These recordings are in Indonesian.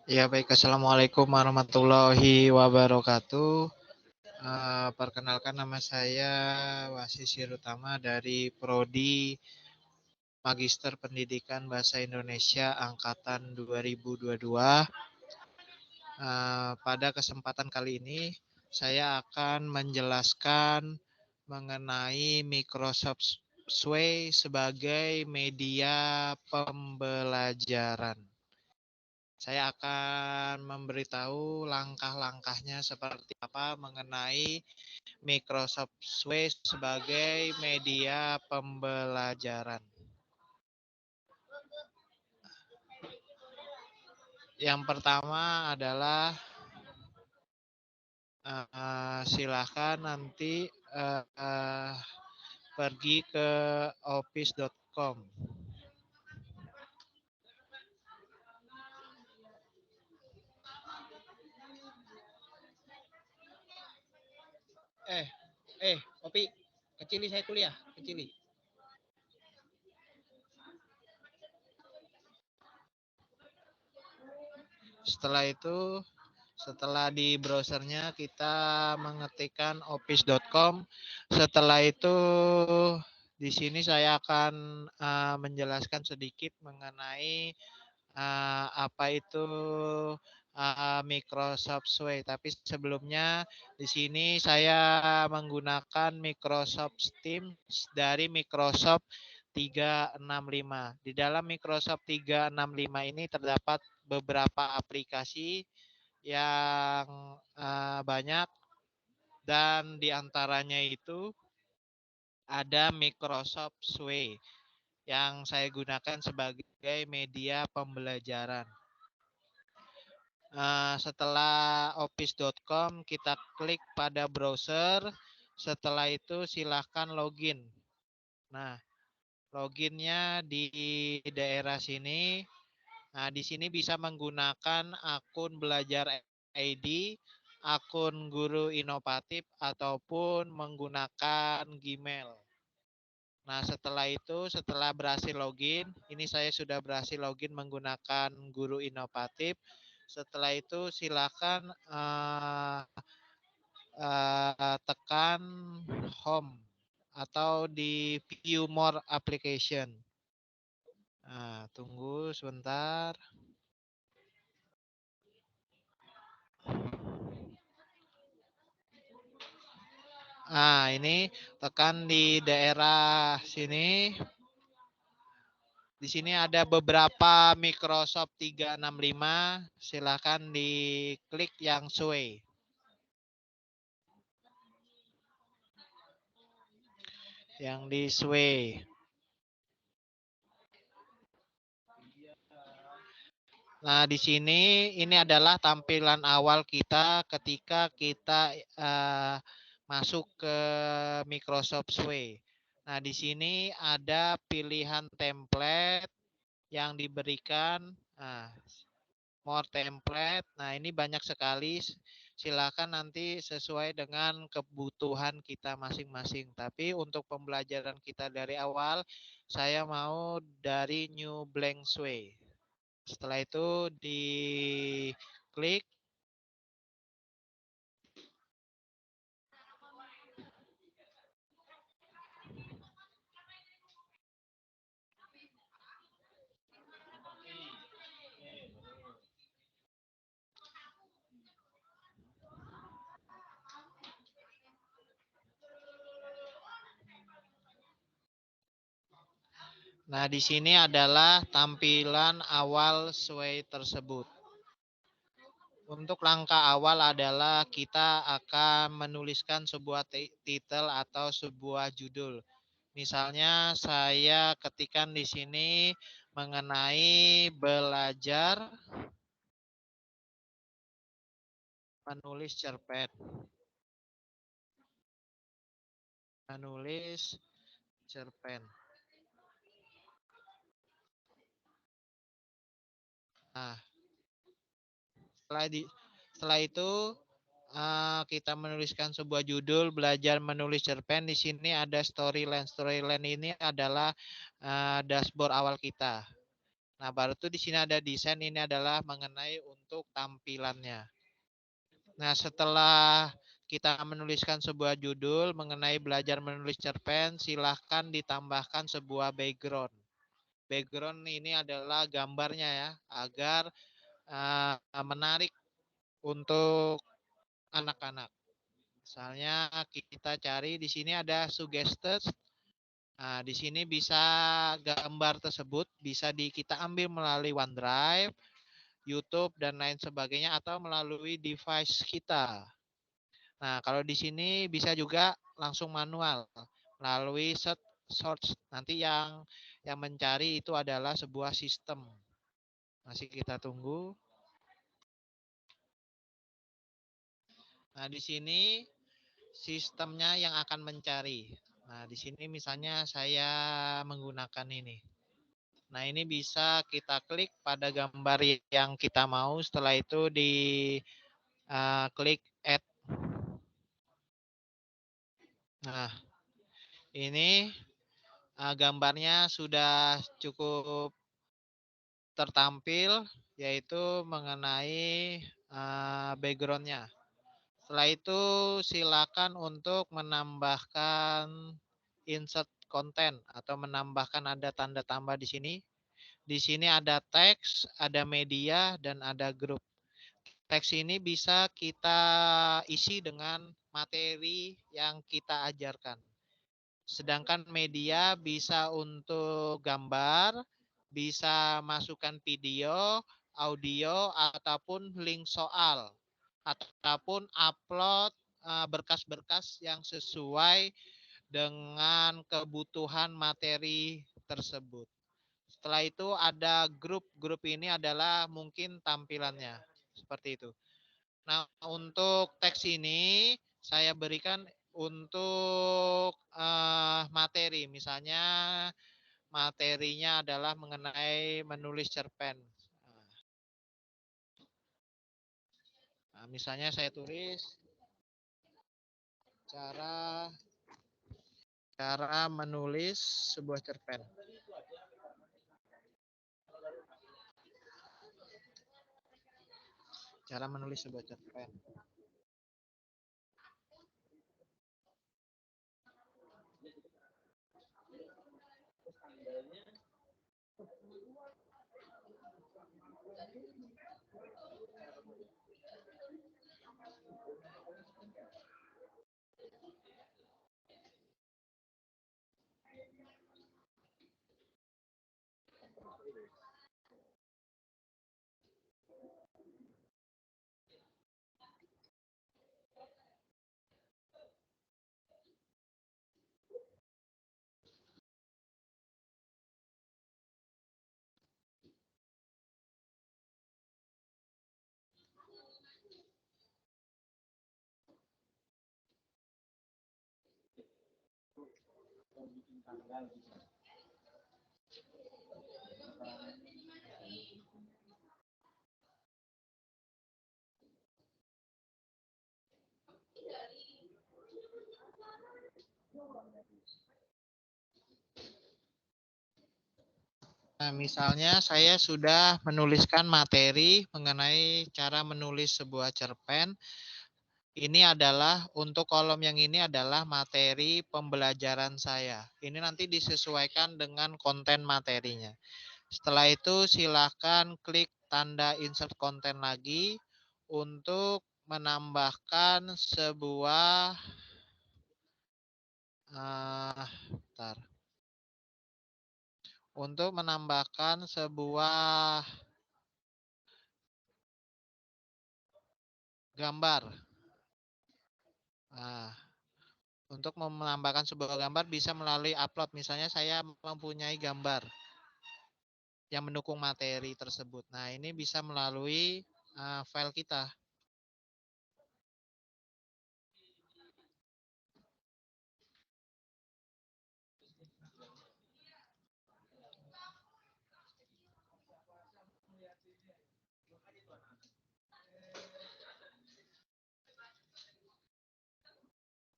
Ya baik, Assalamualaikum warahmatullahi wabarakatuh. Perkenalkan nama saya Wasi Sirutama dari Prodi Magister Pendidikan Bahasa Indonesia Angkatan 2022. Pada kesempatan kali ini saya akan menjelaskan mengenai Microsoft Sway sebagai media pembelajaran. Saya akan memberitahu langkah-langkahnya seperti apa mengenai Microsoft Sway sebagai media pembelajaran. Yang pertama adalah silakan nanti pergi ke office.com. Kopi, kecili saya kuliah, kecili. Setelah itu, setelah di browsernya kita mengetikkan office.com. Setelah itu di sini saya akan menjelaskan sedikit mengenai apa itu Microsoft Sway. Tapi sebelumnya di sini saya menggunakan Microsoft Teams dari Microsoft 365. Di dalam Microsoft 365 ini terdapat beberapa aplikasi yang banyak, dan diantaranya itu ada Microsoft Sway yang saya gunakan sebagai media pembelajaran. Setelah office.com kita klik pada browser, setelah itu silahkan login. Nah, loginnya di daerah sini. Nah, di sini bisa menggunakan akun belajar ID, akun guru inovatif, ataupun menggunakan Gmail. Nah, setelah itu, setelah berhasil login, ini saya sudah berhasil login menggunakan guru inovatif. Setelah itu, silakan tekan home atau di view more application. Nah, tunggu sebentar. Nah, ini tekan di daerah sini. Di sini ada beberapa Microsoft 365. Silakan diklik yang Sway. Yang di Sway. Nah, di sini ini adalah tampilan awal kita ketika kita masuk ke Microsoft Sway. Nah, di sini ada pilihan template yang diberikan. Nah, more template. Nah, ini banyak sekali. Silakan nanti sesuai dengan kebutuhan kita masing-masing. Tapi untuk pembelajaran kita dari awal, saya mau dari New Blank Sway. Setelah itu diklik. Nah, di sini adalah tampilan awal Sway tersebut. Untuk langkah awal adalah kita akan menuliskan sebuah titel atau sebuah judul. Misalnya saya ketikkan di sini mengenai belajar menulis cerpen. Menulis cerpen. Nah, setelah itu kita menuliskan sebuah judul belajar menulis cerpen. Di sini ada storyline. Storyline ini adalah dashboard awal kita. Nah, baru tuh di sini ada desain, ini adalah mengenai untuk tampilannya. Nah, setelah kita menuliskan sebuah judul mengenai belajar menulis cerpen, silahkan ditambahkan sebuah background. Background ini adalah gambarnya ya, agar menarik untuk anak-anak. Misalnya kita cari di sini ada suggested. Nah, di sini bisa gambar tersebut bisa kita ambil melalui OneDrive, YouTube dan lain sebagainya atau melalui device kita. Nah, kalau di sini bisa juga langsung manual melalui search. Nanti yang mencari itu adalah sebuah sistem. Masih kita tunggu. Nah, di sini sistemnya yang akan mencari. Nah, di sini misalnya saya menggunakan ini. Nah, ini bisa kita klik pada gambar yang kita mau. Setelah itu di klik add. Nah, ini gambarnya sudah cukup tertampil, yaitu mengenai backgroundnya. Setelah itu silakan untuk menambahkan insert konten atau menambahkan ada tanda tambah di sini. Di sini ada teks, ada media, dan ada grup. Teks ini bisa kita isi dengan materi yang kita ajarkan. Sedangkan media bisa untuk gambar, bisa masukkan video, audio, ataupun link soal, ataupun upload berkas-berkas yang sesuai dengan kebutuhan materi tersebut. Setelah itu ada grup. Grup ini adalah mungkin tampilannya. Seperti itu. Nah, untuk teks ini saya berikan untuk materi. Misalnya materinya adalah mengenai menulis cerpen. Nah, misalnya saya tulis cara cara menulis sebuah cerpen. Cara menulis sebuah cerpen. Nah, misalnya saya sudah menuliskan materi mengenai cara menulis sebuah cerpen. Ini adalah untuk kolom yang ini adalah materi pembelajaran saya. Ini nanti disesuaikan dengan konten materinya. Setelah itu silakan klik tanda insert konten lagi untuk menambahkan sebuah bentar. Untuk menambahkan sebuah gambar. Nah, untuk menambahkan sebuah gambar bisa melalui upload. Misalnya saya mempunyai gambar yang mendukung materi tersebut. Nah, ini bisa melalui file kita.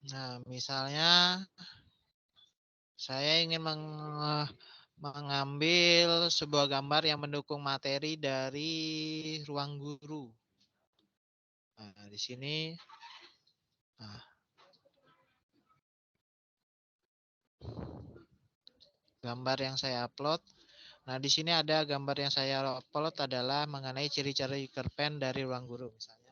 Nah, misalnya saya ingin mengambil sebuah gambar yang mendukung materi dari ruang guru. Nah, di sini gambar yang saya upload. Nah, di sini ada gambar yang saya upload adalah mengenai ciri-ciri cerpen dari ruang guru misalnya.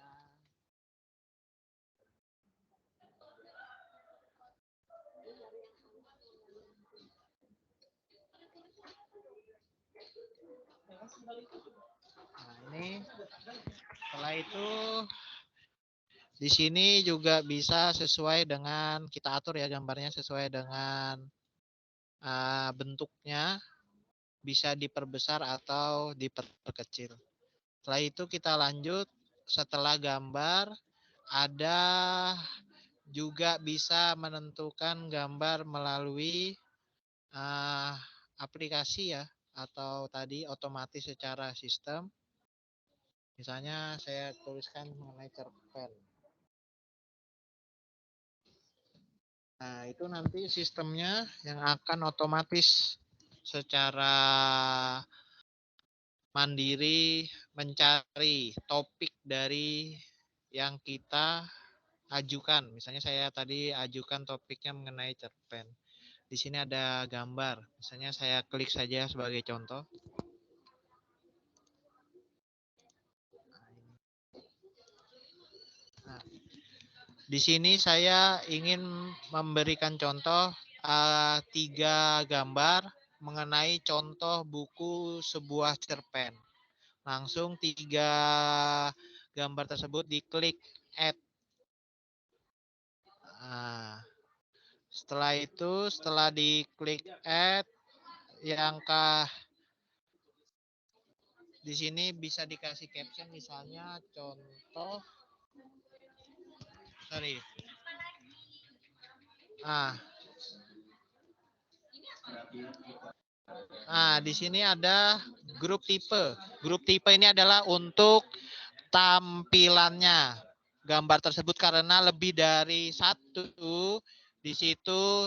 Nah, ini setelah itu di sini juga bisa sesuai dengan kita atur ya gambarnya sesuai dengan bentuknya, bisa diperbesar atau diperkecil. Setelah itu kita lanjut, setelah gambar ada juga bisa menentukan gambar melalui aplikasi ya atau tadi otomatis secara sistem. Misalnya saya tuliskan mengenai cerpen. Nah, itu nanti sistemnya yang akan otomatis secara mandiri mencari topik dari yang kita ajukan. Misalnya saya tadi ajukan topiknya mengenai cerpen. Di sini ada gambar. Misalnya saya klik saja sebagai contoh. Nah, di sini saya ingin memberikan contoh 3 gambar mengenai contoh buku sebuah cerpen. Langsung 3 gambar tersebut diklik add. Nah, setelah itu, setelah diklik add, yang di sini bisa dikasih caption misalnya contoh, sorry. Nah, di sini ada grup tipe. Grup tipe ini adalah untuk tampilannya gambar tersebut karena lebih dari satu di situ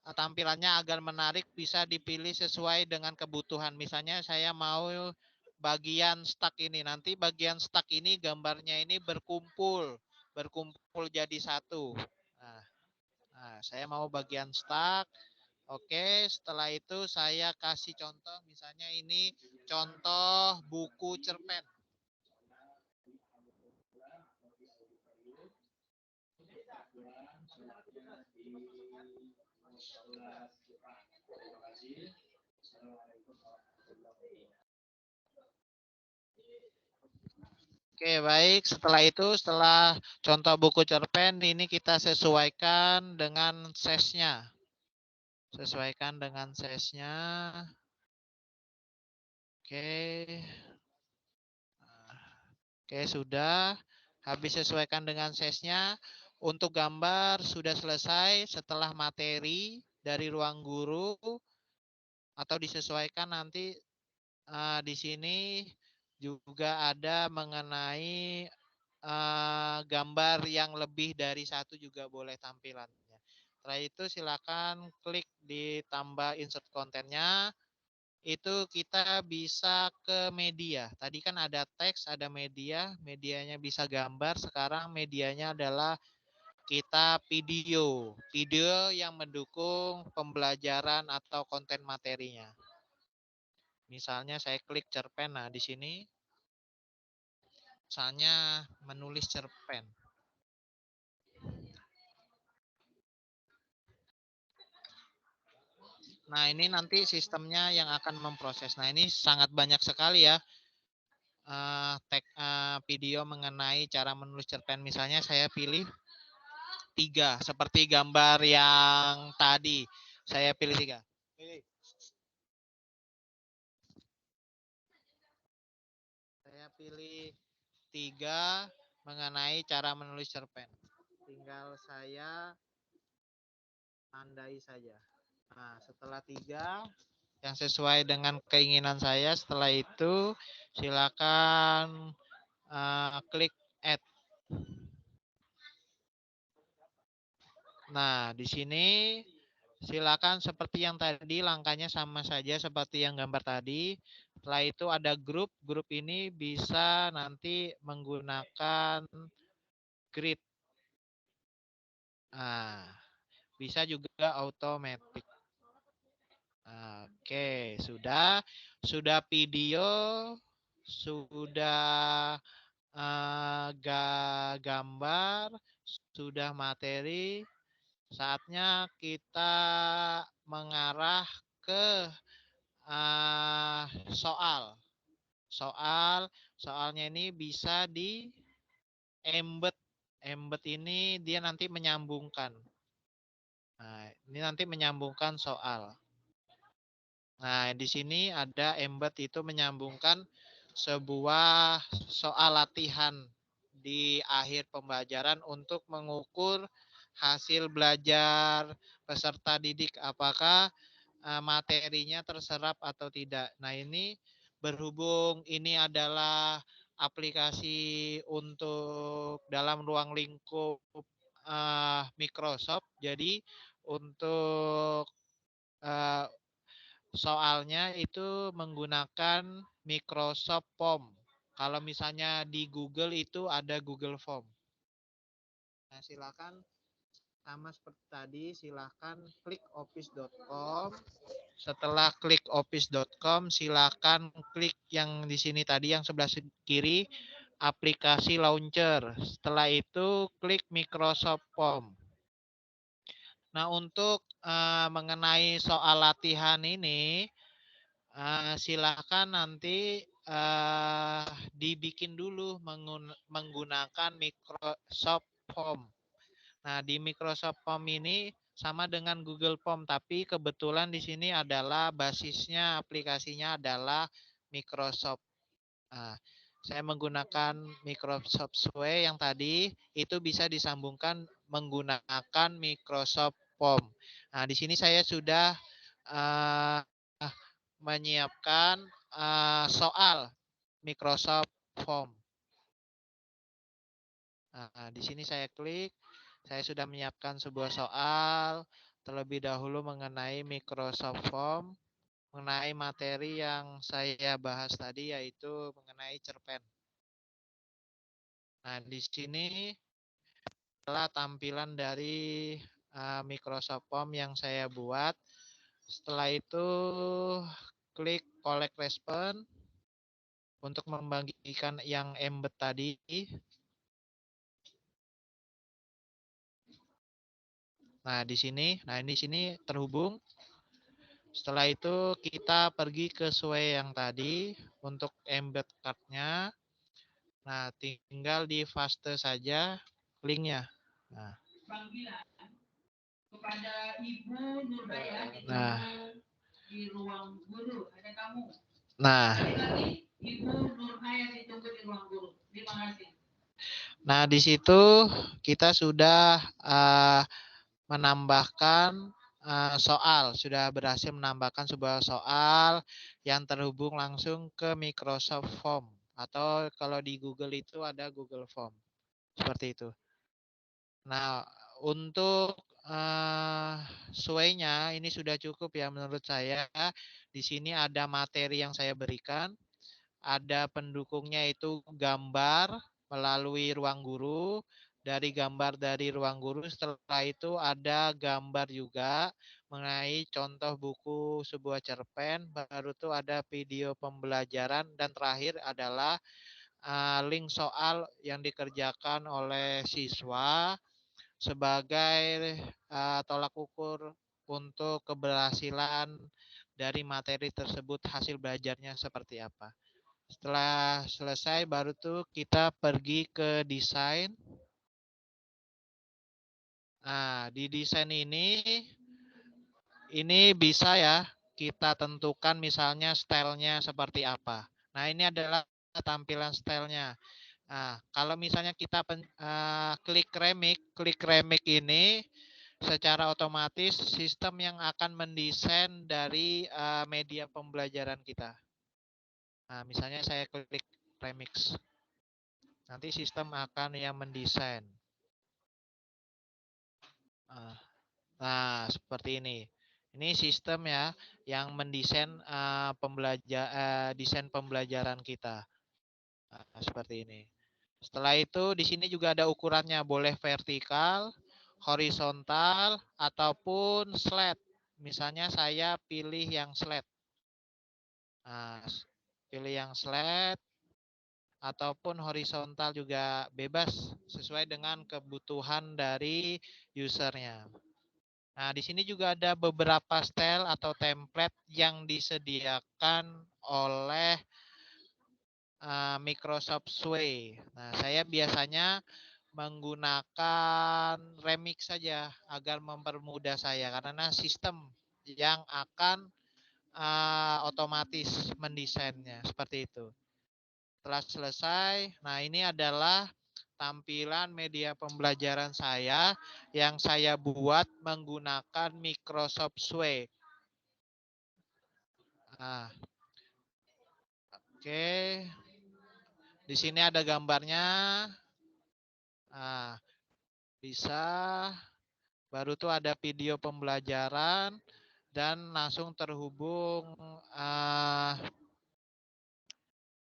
tampilannya agar menarik bisa dipilih sesuai dengan kebutuhan. Misalnya saya mau bagian stuck ini. Nanti bagian stuck ini gambarnya ini berkumpul jadi satu. Nah, saya mau bagian stuck. Oke, setelah itu saya kasih contoh, misalnya ini contoh buku cerpen. Oke, baik. Setelah itu, setelah contoh buku cerpen, ini kita sesuaikan dengan size-nya. Sesuaikan dengan size-nya. Oke. Oke, sudah. Habis sesuaikan dengan size-nya. Untuk gambar sudah selesai setelah materi dari ruang guru atau disesuaikan nanti di sini juga ada mengenai gambar yang lebih dari satu juga boleh tampilannya. Setelah itu silakan klik ditambah insert kontennya. Itu kita bisa ke media. Tadi kan ada teks, ada media. Medianya bisa gambar. Sekarang medianya adalah kita video. Video yang mendukung pembelajaran atau konten materinya. Misalnya saya klik cerpen. Nah, di sini misalnya menulis cerpen. Nah, ini nanti sistemnya yang akan memproses. Nah, ini sangat banyak sekali ya video mengenai cara menulis cerpen. Misalnya saya pilih 3, seperti gambar yang tadi. Saya pilih 3. Saya pilih 3 mengenai cara menulis cerpen. Tinggal saya tandai saja. Nah, setelah 3 yang sesuai dengan keinginan saya, setelah itu silakan klik add. Nah, di sini silakan seperti yang tadi, langkahnya sama saja seperti yang gambar tadi. Setelah itu ada grup. Grup ini bisa nanti menggunakan grid. Nah, bisa juga automatic. Oke, sudah video, sudah gambar, sudah materi. Saatnya kita mengarah ke soal. Soalnya ini bisa di embed. Embed ini dia nanti menyambungkan. Nah, ini nanti menyambungkan soal. Nah, di sini ada embed itu menyambungkan sebuah soal latihan di akhir pembelajaran untuk mengukur hasil belajar peserta didik apakah materinya terserap atau tidak. Nah, ini berhubung ini adalah aplikasi untuk dalam ruang lingkup Microsoft, jadi untuk uh, soalnya itu menggunakan Microsoft Form. Kalau misalnya di Google itu ada Google Form. Nah, silakan sama seperti tadi, silakan klik office.com. Setelah klik office.com, silakan klik yang di sini tadi yang sebelah kiri aplikasi launcher. Setelah itu klik Microsoft Form. Nah, untuk mengenai soal latihan ini, silakan nanti dibikin dulu menggunakan Microsoft Form. Nah, di Microsoft Form ini sama dengan Google Form, tapi kebetulan di sini adalah basisnya aplikasinya adalah Microsoft. Nah, saya menggunakan Microsoft Suite yang tadi itu bisa disambungkan menggunakan Microsoft Form. Nah, di sini saya sudah uh, menyiapkan soal Microsoft Form. Nah, di sini saya klik, saya sudah menyiapkan sebuah soal terlebih dahulu mengenai Microsoft Form, mengenai materi yang saya bahas tadi yaitu mengenai cerpen. Nah, di sini adalah tampilan dari Microsoft Form yang saya buat. Setelah itu klik collect response untuk membagikan yang embed tadi. Nah, di sini terhubung. Setelah itu kita pergi ke Sway yang tadi untuk embed card-nya. Nah, tinggal di paste saja linknya. Nah. Kepada Ibu Nurhaya di ruang guru. Ada kamu. Nah. Ibu Nurhaya ditunggu di ruang guru. Terima kasih. Nah, di situ kita sudah menambahkan soal, sudah berhasil menambahkan sebuah soal yang terhubung langsung ke Microsoft Form atau kalau di Google itu ada Google Form. Seperti itu. Nah, untuk Sway-nya ini sudah cukup ya menurut saya. Di sini ada materi yang saya berikan, ada pendukungnya itu gambar melalui ruang guru. Dari gambar dari ruang guru, setelah itu ada gambar juga mengenai contoh buku sebuah cerpen, baru itu ada video pembelajaran, dan terakhir adalah link soal yang dikerjakan oleh siswa sebagai tolak ukur untuk keberhasilan dari materi tersebut, hasil belajarnya seperti apa. Setelah selesai baru tuh kita pergi ke desain. Nah, di desain ini bisa ya kita tentukan misalnya stylenya seperti apa. Nah, ini adalah tampilan stylenya. Nah, kalau misalnya kita klik remix ini secara otomatis sistem yang akan mendesain dari media pembelajaran kita. Nah, misalnya saya klik remix. Nanti sistem akan yang mendesain. Nah, seperti ini. Ini sistem ya yang mendesain desain pembelajaran kita. Nah, seperti ini. Setelah itu di sini juga ada ukurannya, boleh vertikal, horizontal, ataupun slide. Misalnya saya pilih yang slide. Nah, pilih yang slide ataupun horizontal juga bebas sesuai dengan kebutuhan dari usernya. Nah, di sini juga ada beberapa style atau template yang disediakan oleh Microsoft Sway. Nah, saya biasanya menggunakan Remix saja agar mempermudah saya karena sistem yang akan otomatis mendesainnya seperti itu. Setelah selesai, nah ini adalah tampilan media pembelajaran saya yang saya buat menggunakan Microsoft Sway. Nah, oke. Di sini ada gambarnya. Nah, bisa. Baru tuh ada video pembelajaran dan langsung terhubung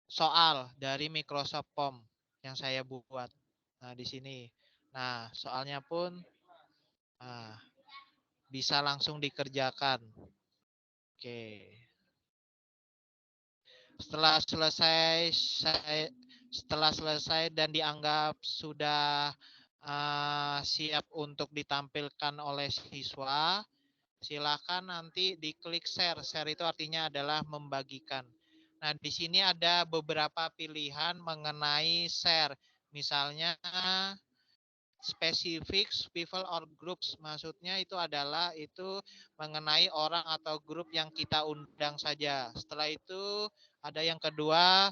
soal dari Microsoft Form yang saya buat. Nah, di sini. Nah, soalnya pun bisa langsung dikerjakan. Oke. Setelah selesai dan dianggap sudah siap untuk ditampilkan oleh siswa, silakan nanti diklik share. Share itu artinya adalah membagikan. Nah, di sini ada beberapa pilihan mengenai share. Misalnya spesifik people or groups. Maksudnya itu adalah mengenai orang atau grup yang kita undang saja. Setelah itu ada yang kedua,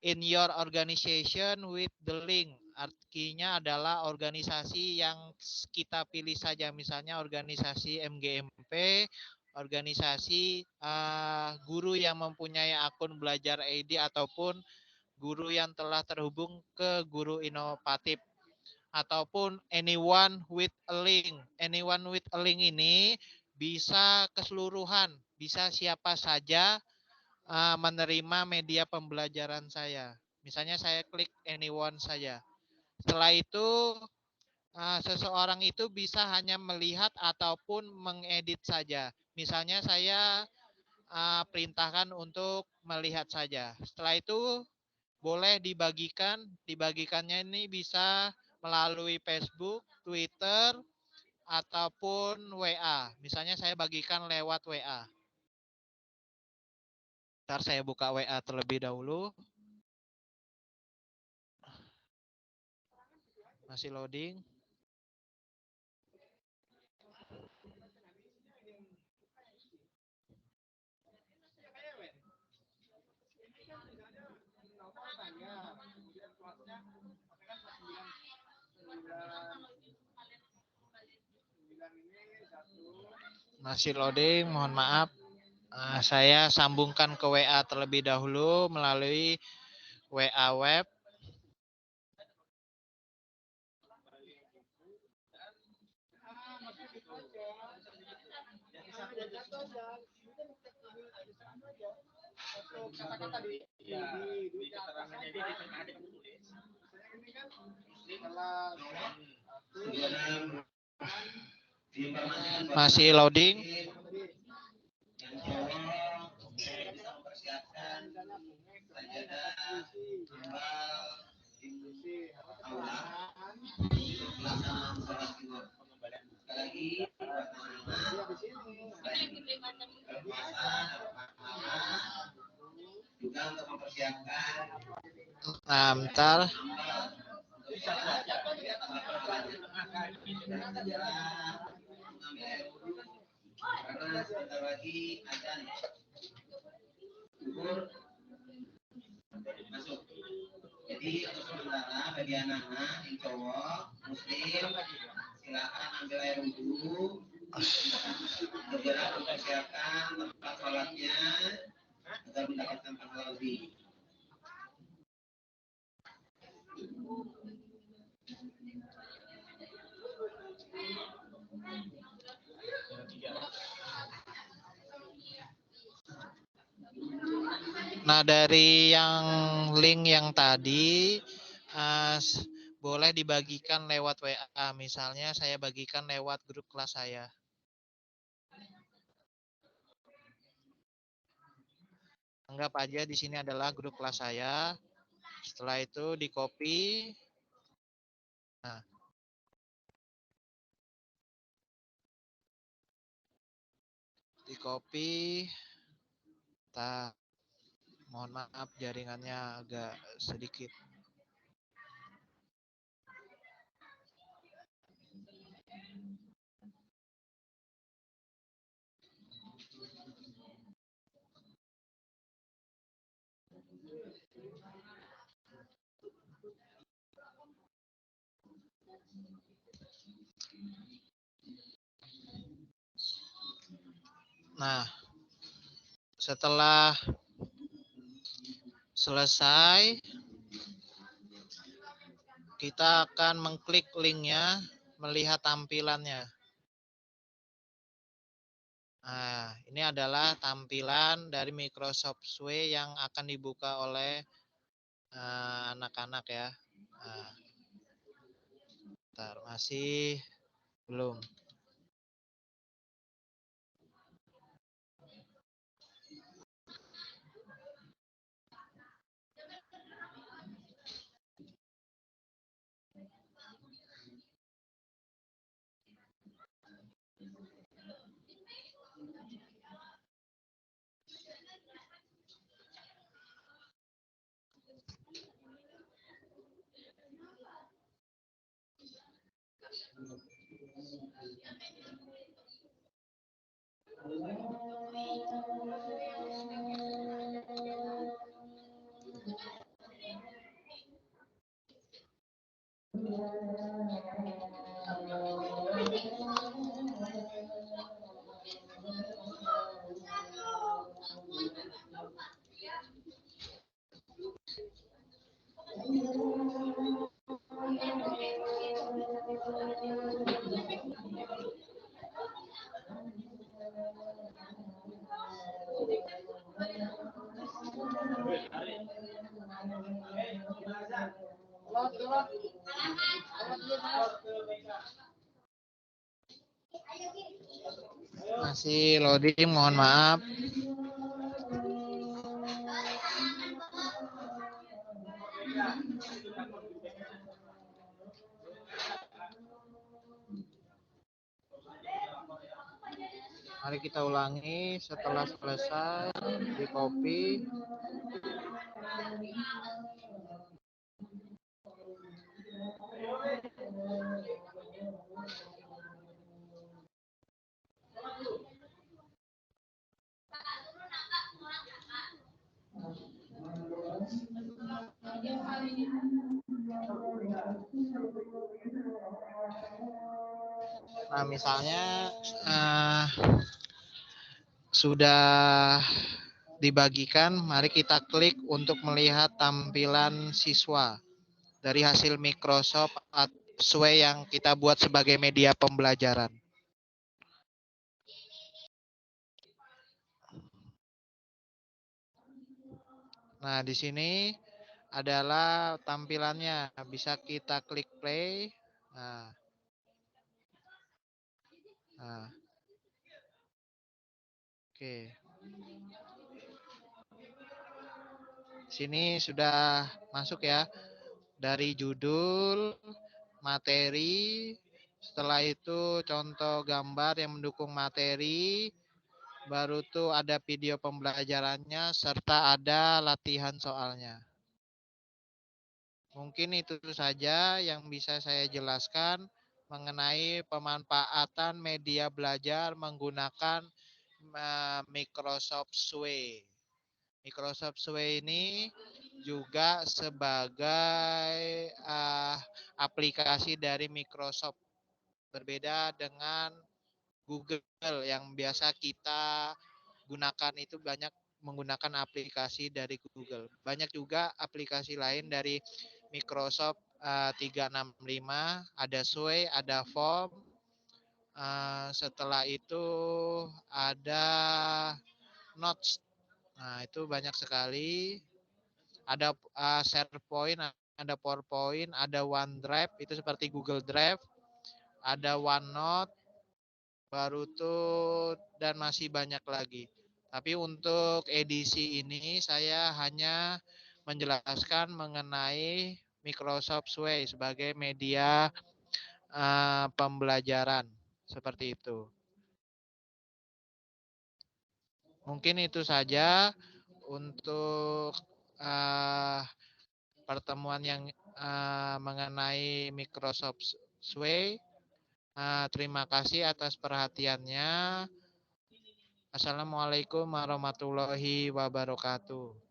in your organization with the link. Artinya adalah organisasi yang kita pilih saja. Misalnya organisasi MGMP, organisasi guru yang mempunyai akun belajar ID ataupun guru yang telah terhubung ke guru inovatif ataupun anyone with a link. Anyone with a link ini bisa keseluruhan, bisa siapa saja menerima media pembelajaran saya. Misalnya saya klik anyone saja. Setelah itu seseorang itu bisa hanya melihat ataupun mengedit saja. Misalnya saya perintahkan untuk melihat saja. Setelah itu boleh dibagikan. Dibagikannya ini bisa melalui Facebook, Twitter, ataupun WA. Misalnya saya bagikan lewat WA. Ntar saya buka WA terlebih dahulu. Masih loading. Masih loading, mohon maaf. Saya sambungkan ke WA terlebih dahulu melalui WA web. Masih loading. Nah, bentar. Karena sebentar lagi azan zuhur masuk. Jadi untuk sementara bagi anak-anak yang cowok muslim silakan ambil air wudhu, segera mempersiapkan tempat sholatnya agar mendapatkan pahala lebih. Nah, dari yang link yang tadi boleh dibagikan lewat WA. Misalnya saya bagikan lewat grup kelas saya. Anggap aja di sini adalah grup kelas saya. Setelah itu di copy. Nah, di copy. Mohon maaf jaringannya agak sedikit. Nah, setelah selesai, kita akan mengklik linknya, melihat tampilannya. Nah, ini adalah tampilan dari Microsoft Suite yang akan dibuka oleh anak-anak ya. Nah, bentar, masih belum. Masih loading, mohon maaf. Mari kita ulangi setelah selesai, di copy. Nah, misalnya sudah dibagikan, mari kita klik untuk melihat tampilan siswa dari hasil Microsoft Suite yang kita buat sebagai media pembelajaran. Nah, di sini adalah tampilannya. Bisa kita klik play. Nah. Oke. Sini sudah masuk ya. Dari judul, materi, setelah itu contoh gambar yang mendukung materi, baru tuh ada video pembelajarannya, serta ada latihan soalnya. Mungkin itu saja yang bisa saya jelaskan mengenai pemanfaatan media belajar menggunakan Microsoft Suite. Microsoft Suite ini juga sebagai aplikasi dari Microsoft. Berbeda dengan Google yang biasa kita gunakan itu banyak menggunakan aplikasi dari Google. Banyak juga aplikasi lain dari Microsoft 365, ada Suite, ada Form. Setelah itu ada Notes. Nah, itu banyak sekali. Ada SharePoint, ada PowerPoint, ada OneDrive, itu seperti Google Drive, ada OneNote, baru tuh dan masih banyak lagi. Tapi untuk edisi ini saya hanya menjelaskan mengenai Microsoft Sway sebagai media pembelajaran seperti itu. Mungkin itu saja untuk uh, pertemuan yang mengenai Microsoft Sway. Terima kasih atas perhatiannya. Assalamualaikum warahmatullahi wabarakatuh.